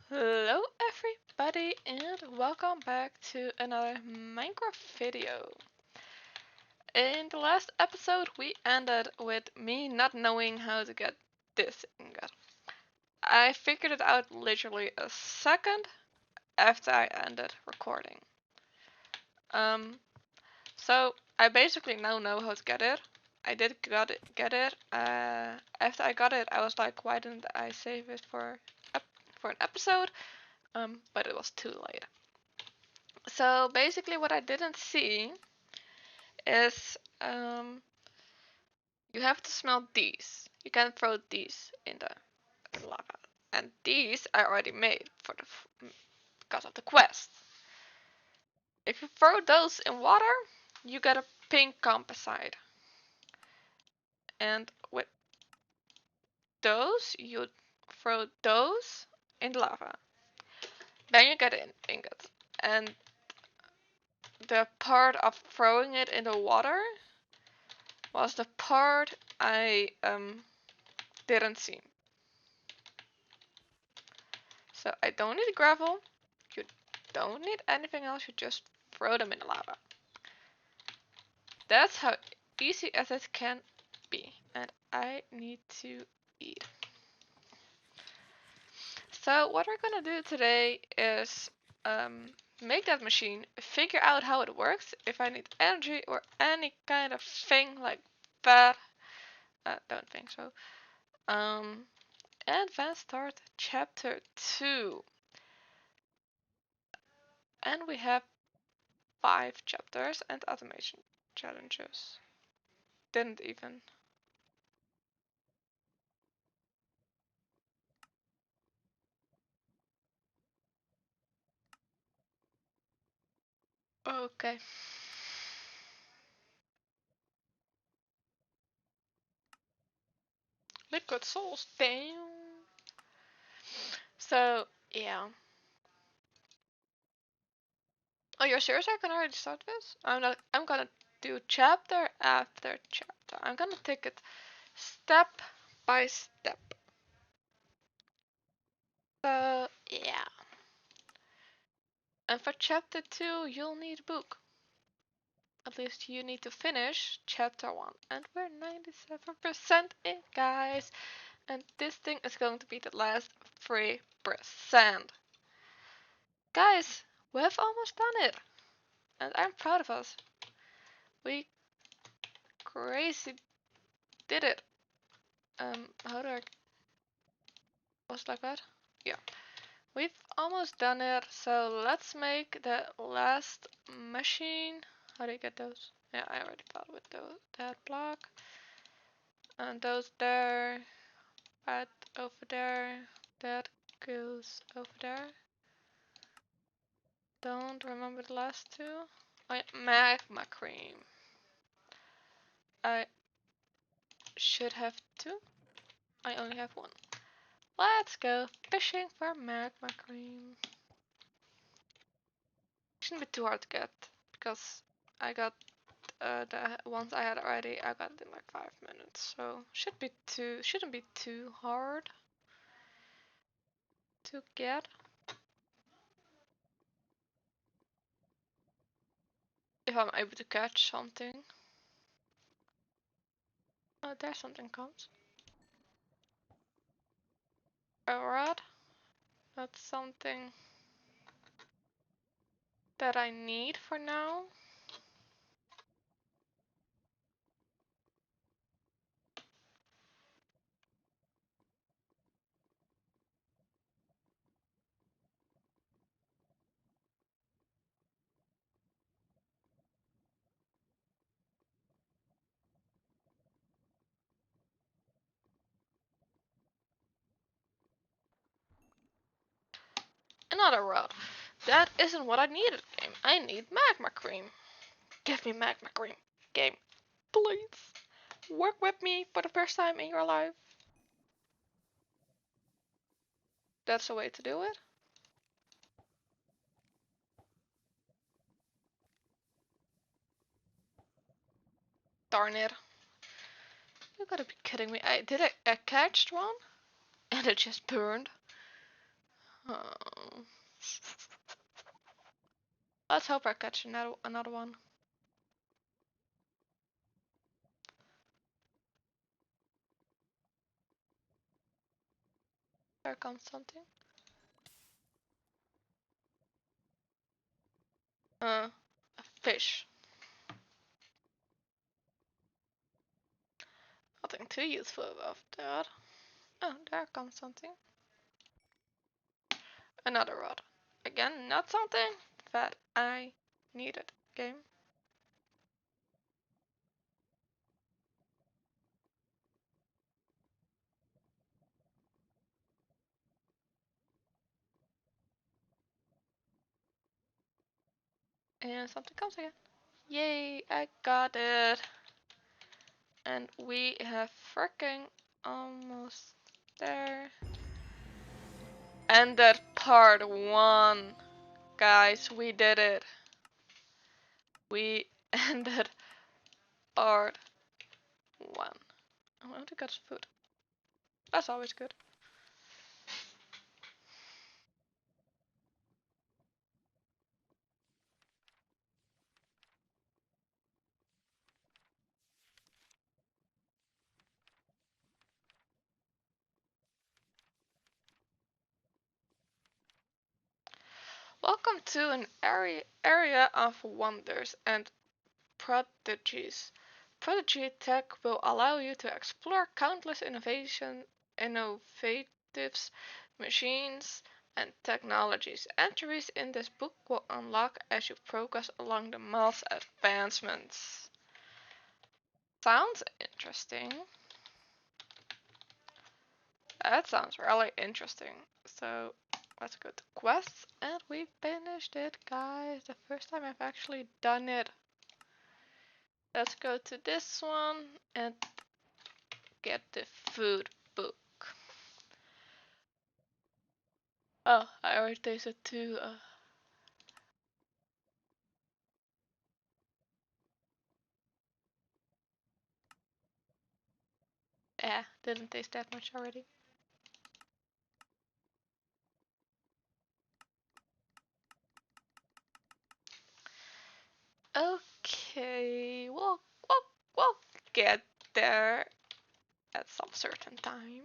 Hello everybody and welcome back to another Minecraft video. In the last episode we ended with me not knowing how to get this ingot. I figured it out literally a second after I ended recording. So I basically now know how to get it. I did get it. After I got it I was like, why didn't I save it for an episode? But it was too late. So basically what I didn't see is you have to smelt these. You can throw these in the lava. And these I already made for because of the quest. If you throw those in water, you get a pink composite. And with those, you throw those in the lava. Then you get an ingot. And the part of throwing it in the water was the part I didn't see. So I don't need gravel, you don't need anything else, you just throw them in the lava. That's how easy as it can be, and I need to eat. So what we're gonna do today is make that machine, figure out how it works, if I need energy or any kind of thing like that. Don't think so. And then start chapter 2. And we have 5 chapters and automation challenges. Didn't even. Okay. Liquid souls, damn. So, yeah. Oh, you're serious? I can already start this? I'm gonna do chapter after chapter. I'm gonna take it step by step. So, yeah. And for chapter 2, you'll need a book. At least you need to finish chapter 1. And we're 97% in, guys. And this thing is going to be the last 3%. Guys, we have almost done it. And I'm proud of us. We crazy did it. How do I... Was like that? Yeah. We've almost done it, so let's make the last machine. How do you get those? Yeah, I already thought with those, that block. And those there. That over there. That goes over there. Don't remember the last two. Oh yeah, magma cream. I should have two. I only have one. Let's go fishing for magma cream. Shouldn't be too hard to get because I got the ones I had already. I got it in like 5 minutes, so shouldn't be too hard to get. If I'm able to catch something. Oh, there something comes. A rod. That's something that I need for now. Another rod. That isn't what I needed, game. I need magma cream. Give me magma cream. Game, please. Work with me for the first time in your life. That's the way to do it. Darn it. You gotta be kidding me. I catched one and it just burned. Oh. Let's hope I catch another one. There comes something. A fish. Nothing too useful about that. Oh, there comes something. Another rod. Again, not something that I needed. Game. And something comes again. Yay, I got it. And we have freaking almost there. Ended part 1. Guys, we did it. We ended part 1. I want to get some food. That's always good. Welcome to an area of wonders and prodigies. Prodigy Tech will allow you to explore countless innovatives, machines, and technologies. Entries in this book will unlock as you progress along the math's advancements. Sounds interesting. That sounds really interesting. So let's go to quests, and we finished it, guys. The first time I've actually done it. Let's go to this one and get the food book. Oh, I already tasted two. Yeah, didn't taste that much already. Okay, we'll get there at some certain time.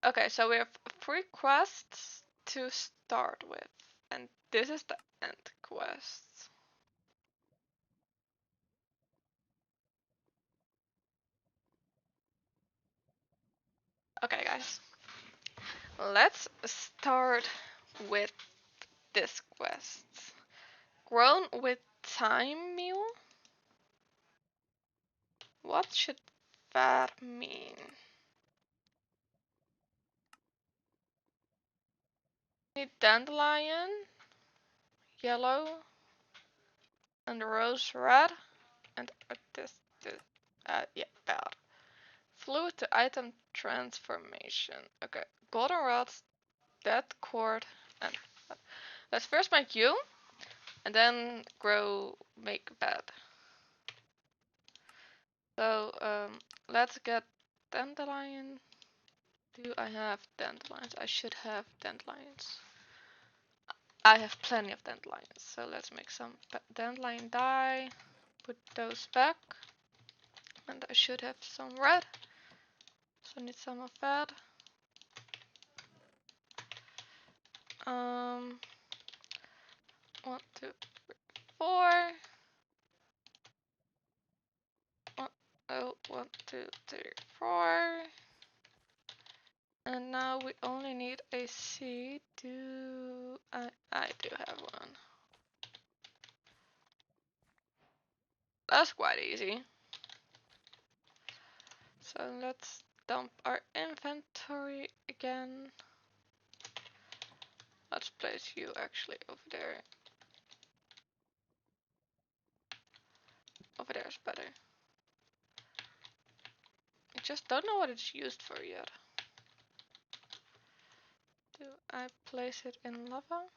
Okay, so we have 3 quests to start with, and this is the end quest. Okay, guys, let's start with this quest. Grown with time meal? What should that mean? Need dandelion, yellow, and rose red, and yeah, bad. Fluid to item transformation. Okay, golden rods, dead cord, and let's first make you, and then make bed. So let's get dandelion. Do I have dandelions? I should have dandelions. I have plenty of dandelions, so let's make some dandelion dye. Put those back, and I should have some red. So I need some of that. 1, 2, 3, 4. Oh, 1, 2, 3, 4. And now we only need a seed. I do have one. That's quite easy. So let's dump our inventory again. Let's place you actually over there. Over there is better. I just don't know what it's used for yet. Do I place it in lava?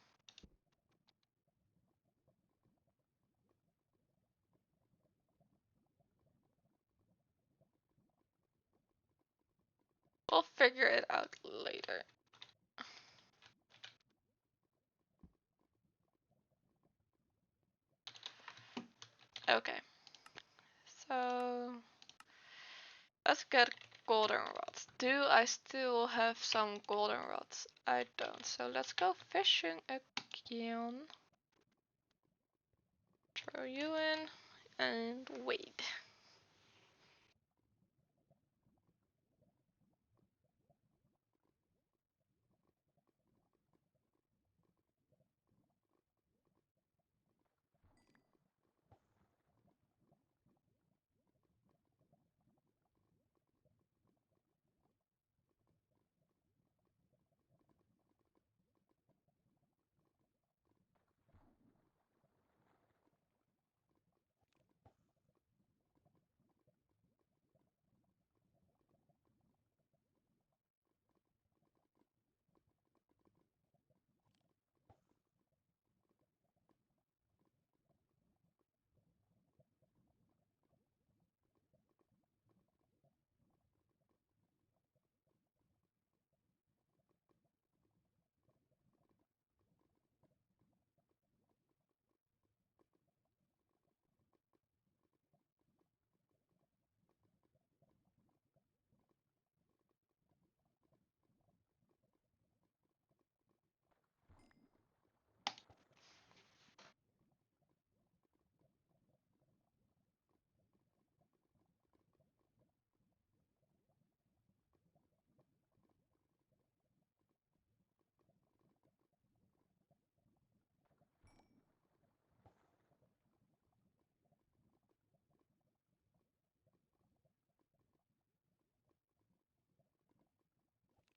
We'll figure it out later. let's get golden rods. Do I still have some golden rods? I don't. So let's go fishing again. Throw you in and wait.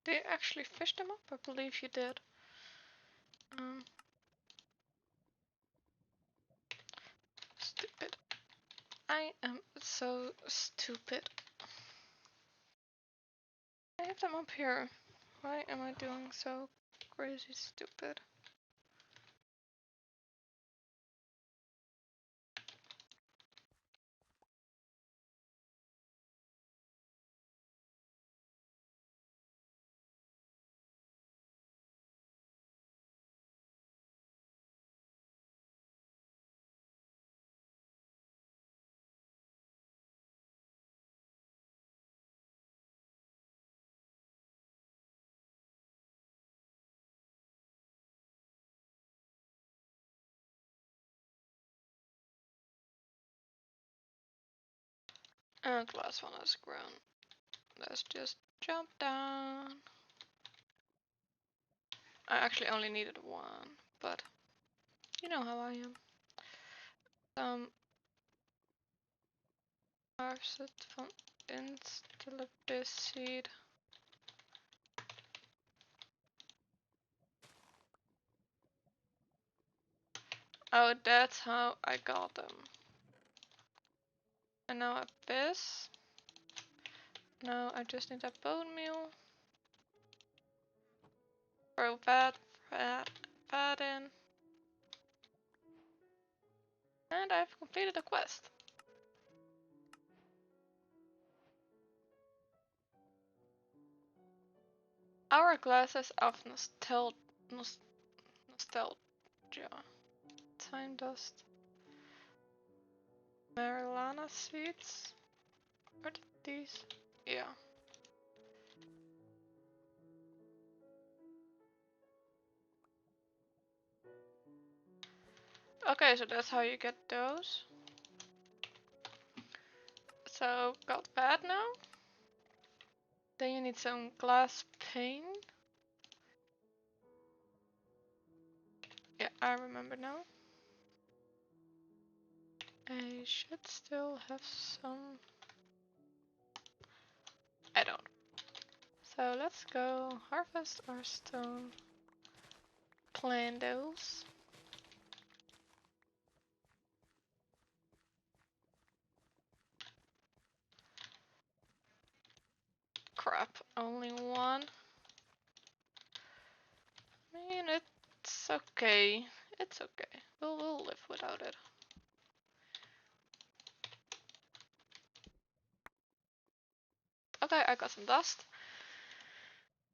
Did you actually fish them up? I believe you did. Stupid. I am so stupid. I have them up here. Why am I doing so crazy stupid? And the last one has grown. Let's just jump down. I actually only needed one, but you know how I am. Harvested from installable seed. Oh, that's how I got them. And now abyss. Now I just need a bone meal. Throw that in. And I've completed a quest. Hourglasses of nostalgia. Time dust. Marijuana seeds. What are these? Yeah. Okay, so that's how you get those. So, got that now. Then you need some glass pane. Yeah, I remember now. I should still have some. I don't. So let's go harvest our stone. Plant those. Crap, only one. I mean, it's okay. It's okay. We'll live without it. Okay, I got some dust.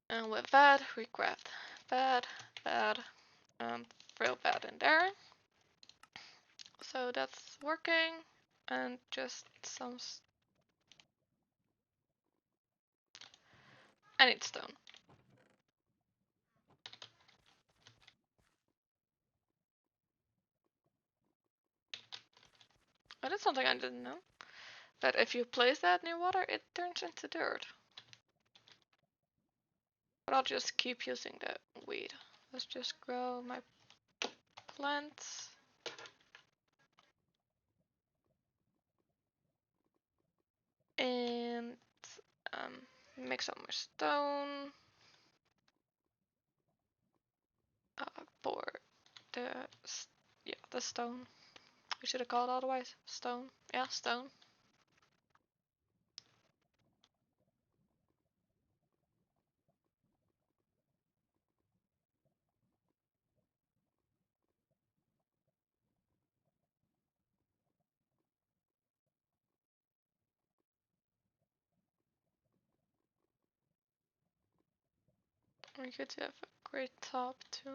And with that, we craft that, and throw that in there. So that's working. And just some I need stone. Oh, that's something I didn't know. That if you place that near water, it turns into dirt. But I'll just keep using the weed. Let's just grow my plants. And make some more stone. Pour the the stone. We should have called it otherwise. Stone. Yeah, stone. We could have a great top too.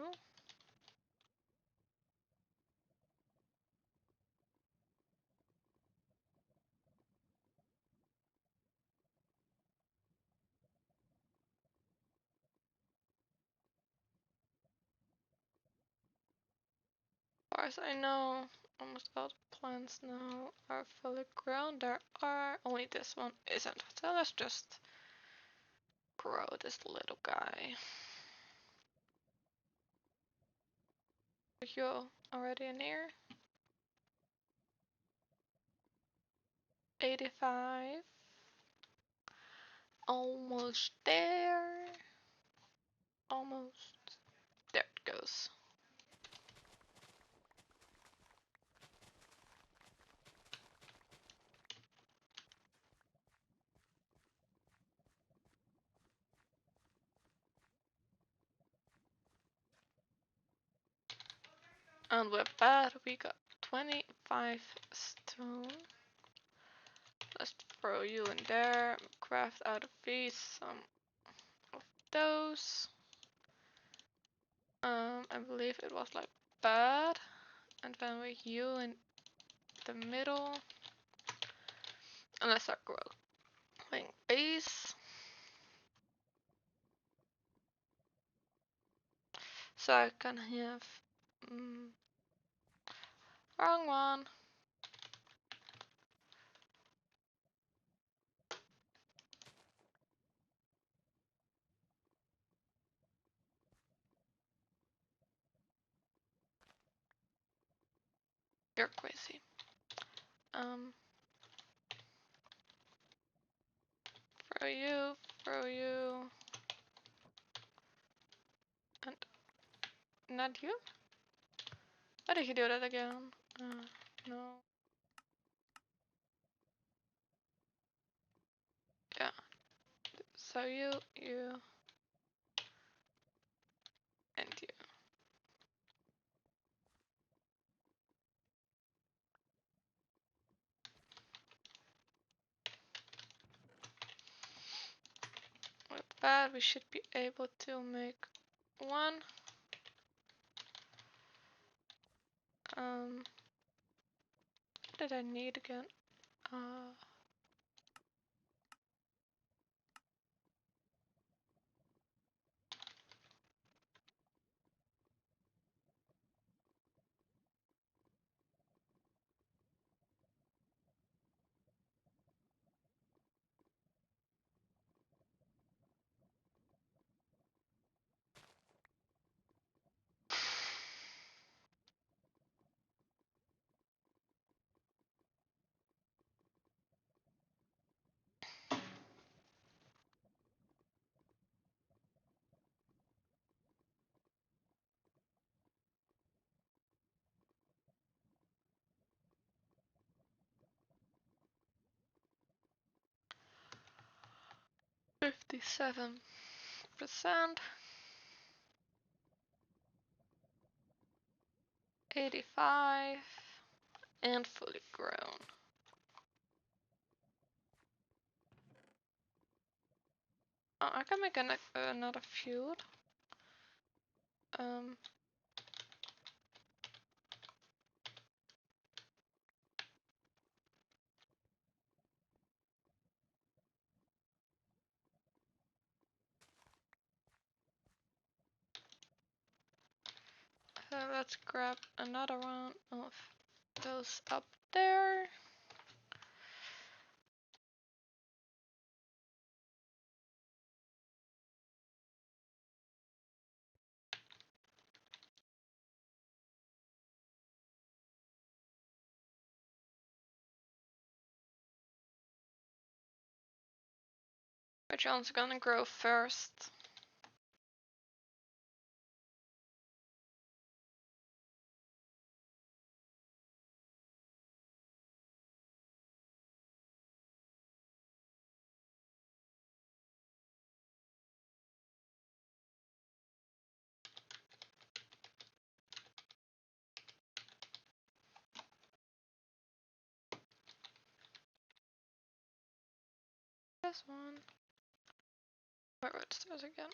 As far as I know, almost all the plants now are fully grown. There are only this one isn't. So let's just grow this little guy. Are you already in here? 85. Almost there. Almost. There it goes. And with that, we got 25 stone. Let's throw you in there. Craft out of these some of those. I believe it was like that. And then with you in the middle. And let's start growing base. So I can have wrong one. You're crazy. Throw you, and not you? Why did you do that again? No. Yeah. So you, and you. With that, we should be able to make one. What did I need again? $57. 85. And fully grown. Oh, I can make another field. let's grab another one of those up there. Which one's gonna grow first? This one. Where was this again?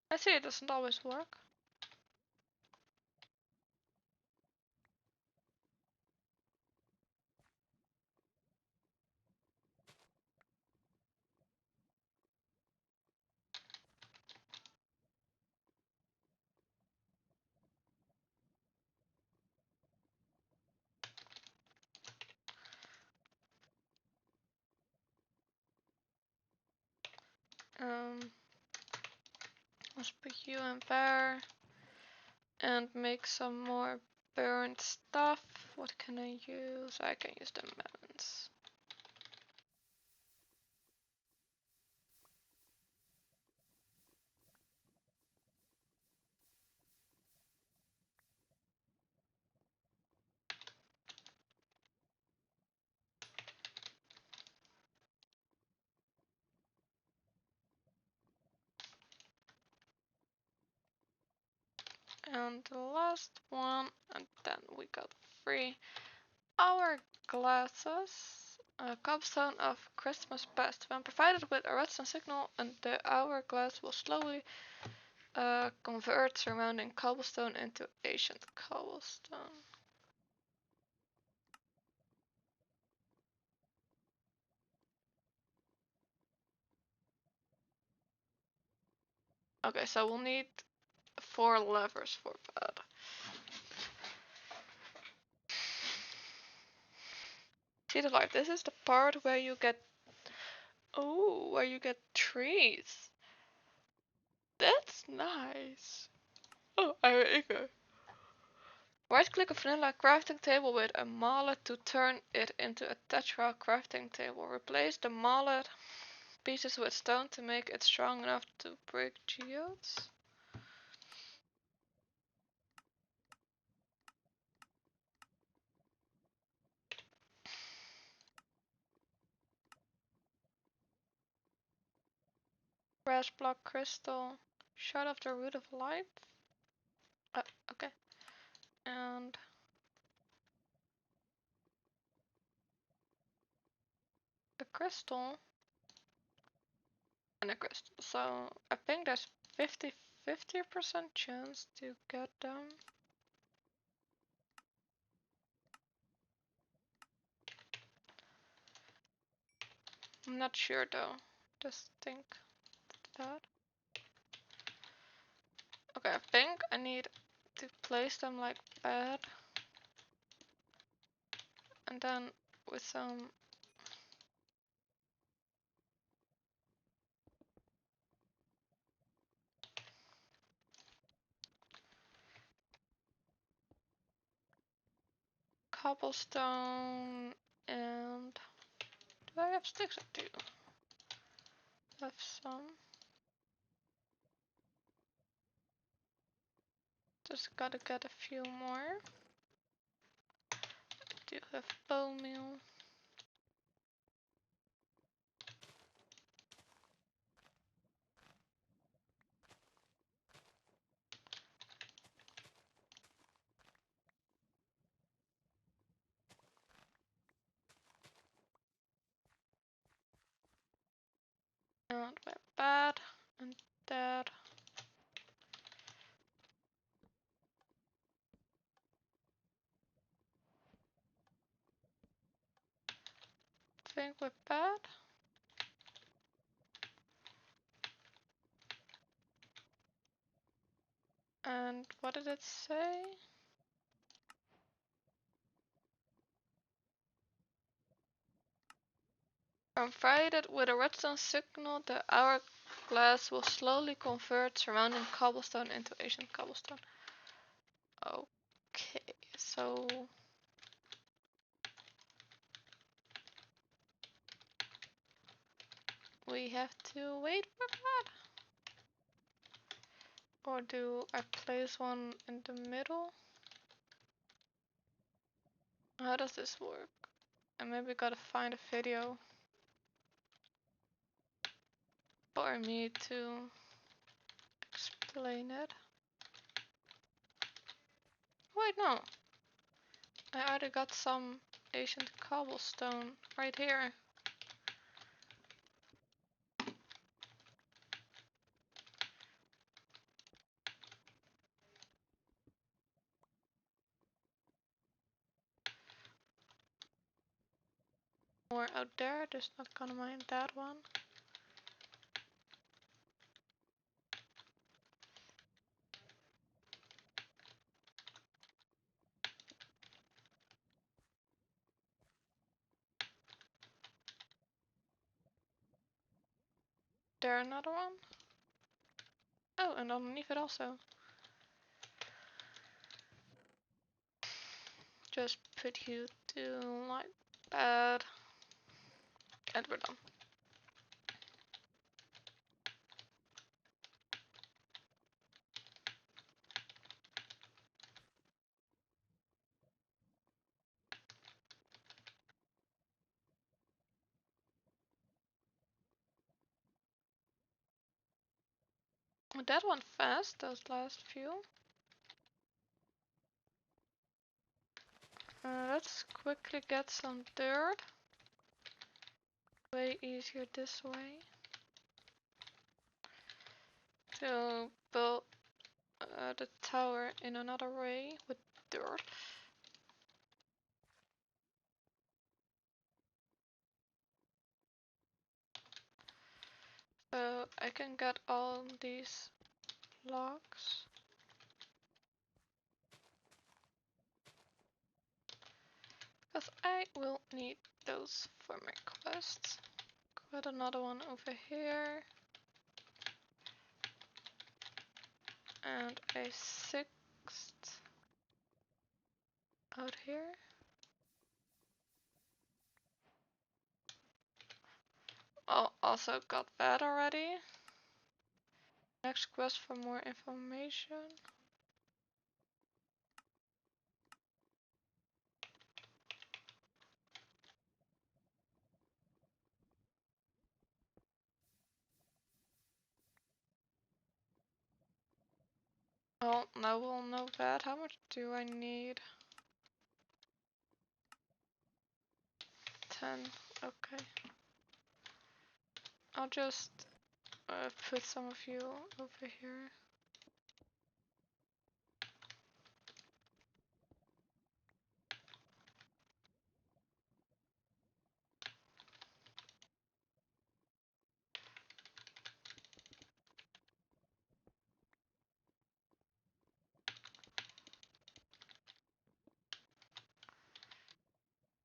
I see it doesn't always work. Let's put you in there and make some more burnt stuff. What can I use? I can use the melons. And the last one, and then we got 3 hourglasses. A cobblestone of Christmas past. When provided with a redstone signal, and the hourglass will slowly convert surrounding cobblestone into ancient cobblestone. Okay, so we'll need 4 levers for that. See the light? This is the part where you get trees. That's nice. Oh, okay. Right click a vanilla crafting table with a mallet to turn it into a tetra crafting table. Replace the mallet pieces with stone to make it strong enough to break geodes. Brass block crystal. Shut off the root of life. Okay. And a crystal. And a crystal. So I think there's 50% chance to get them. I'm not sure though. Just think that. Okay, I think I need to place them like that. And then with some cobblestone and do I have sticks? I do. Have some. Just gotta get a few more. I do have bone meal. And my bed and that. think with that. And what did it say? Provided with a redstone signal, the hourglass will slowly convert surrounding cobblestone into ancient cobblestone. Okay, so we have to wait for that. Or do I place one in the middle? How does this work? I maybe gotta find a video for me to explain it. Wait, no. I already got some ancient cobblestone right here. More out there, just not gonna mind that one. There another one. Oh, and underneath it also. Just put you to like that. And we're done. That one fast, those last few. Let's quickly get some dirt. Way easier this way. To build the tower in another way with dirt. So I can get all these blocks. Because I will need those for my quests. Got another one over here. And a sixth out here. Oh, also got that already. Next quest for more information. Oh, now we'll know that. How much do I need? 10. Okay. I'll just put some of you over here.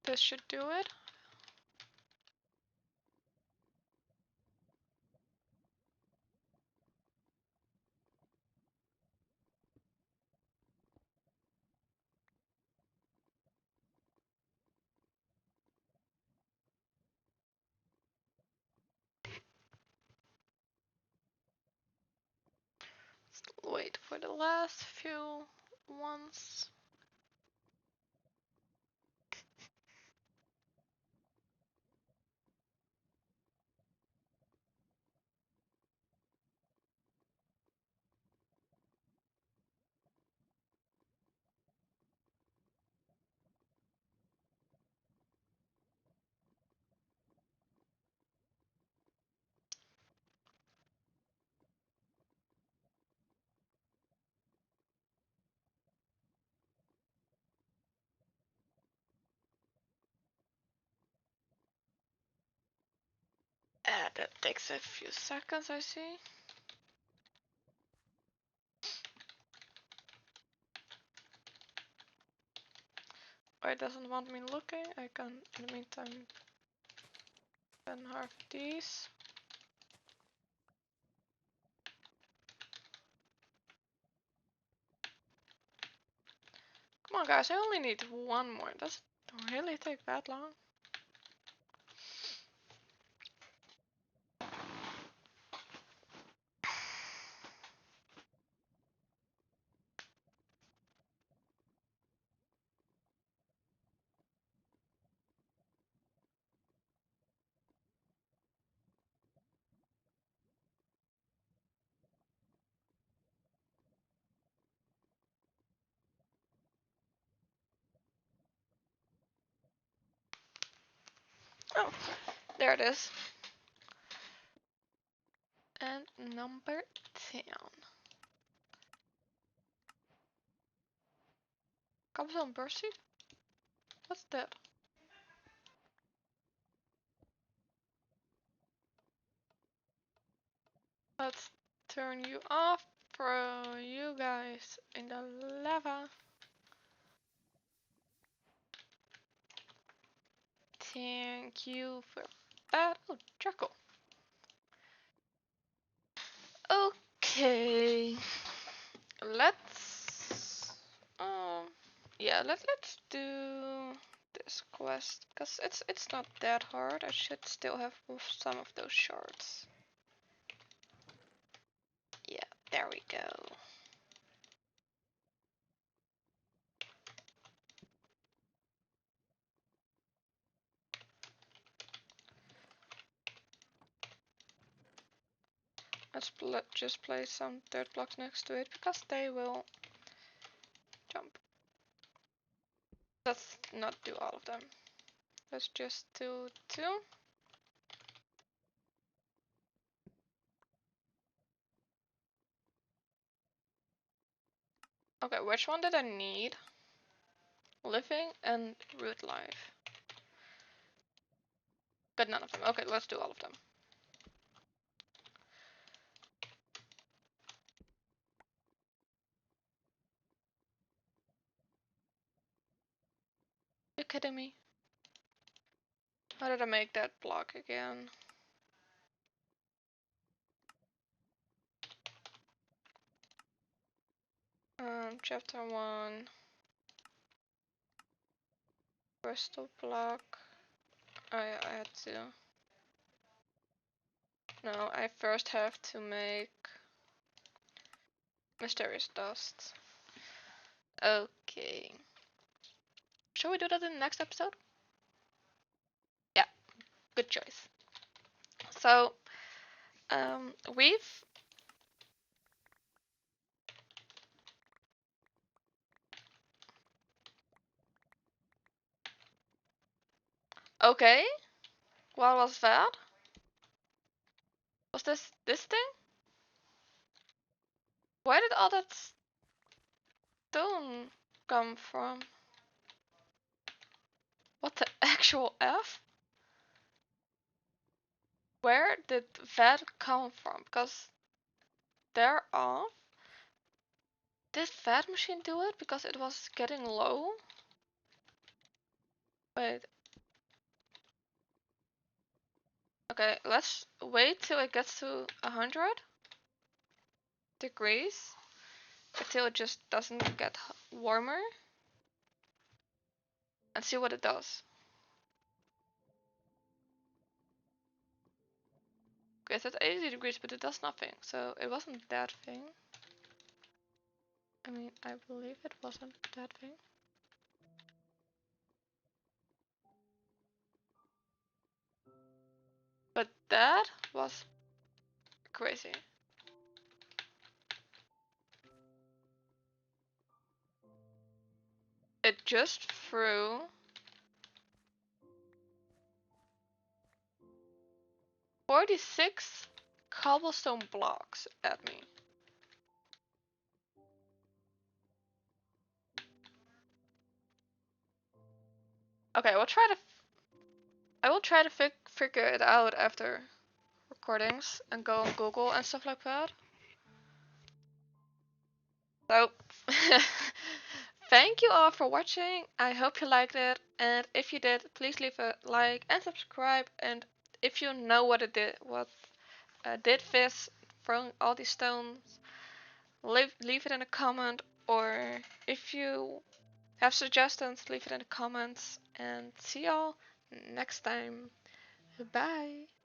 This should do it. Wait for the last few ones. That takes a few seconds, I see. Oh, it doesn't want me looking. I can, in the meantime, then half these. Come on, guys, I only need one more. Does it really take that long? Oh, there it is. And number 10. Cobblestone Bursty? What's that? Let's turn you off, throw you guys in the lava. Thank you for that. Oh, charcoal. Okay. Let's yeah, let's do this quest because it's not that hard. I should still have some of those shards. Yeah, there we go. Let's just place some dirt blocks next to it because they will jump. Let's not do all of them. Let's just do 2. Okay, which one did I need? Living and root life. But none of them. Okay, let's do all of them. You kidding me? How did I make that block again? Chapter 1. Crystal block. I had to. No, I first have to make mysterious dust. Okay. Shall we do that in the next episode? Yeah, good choice. So, we've okay. What was that? Was this thing? Where did all that stone come from? What the actual F? Where did that come from? Because they're off. Did that machine do it because it was getting low? Wait. Okay, let's wait till it gets to 100 degrees until it just doesn't get warmer and see what it does. Okay, it's at 80 degrees, but it does nothing, so it wasn't that thing. I mean, I believe it wasn't that thing. But that was crazy. It just threw 46 cobblestone blocks at me. Okay, I will try to figure it out after recordings and go on Google and stuff like that. So, thank you all for watching. I hope you liked it, and if you did, please leave a like and subscribe. And if you know what it did, what did this throwing all these stones, leave it in a comment. Or if you have suggestions, leave it in the comments. And see y'all next time. Bye.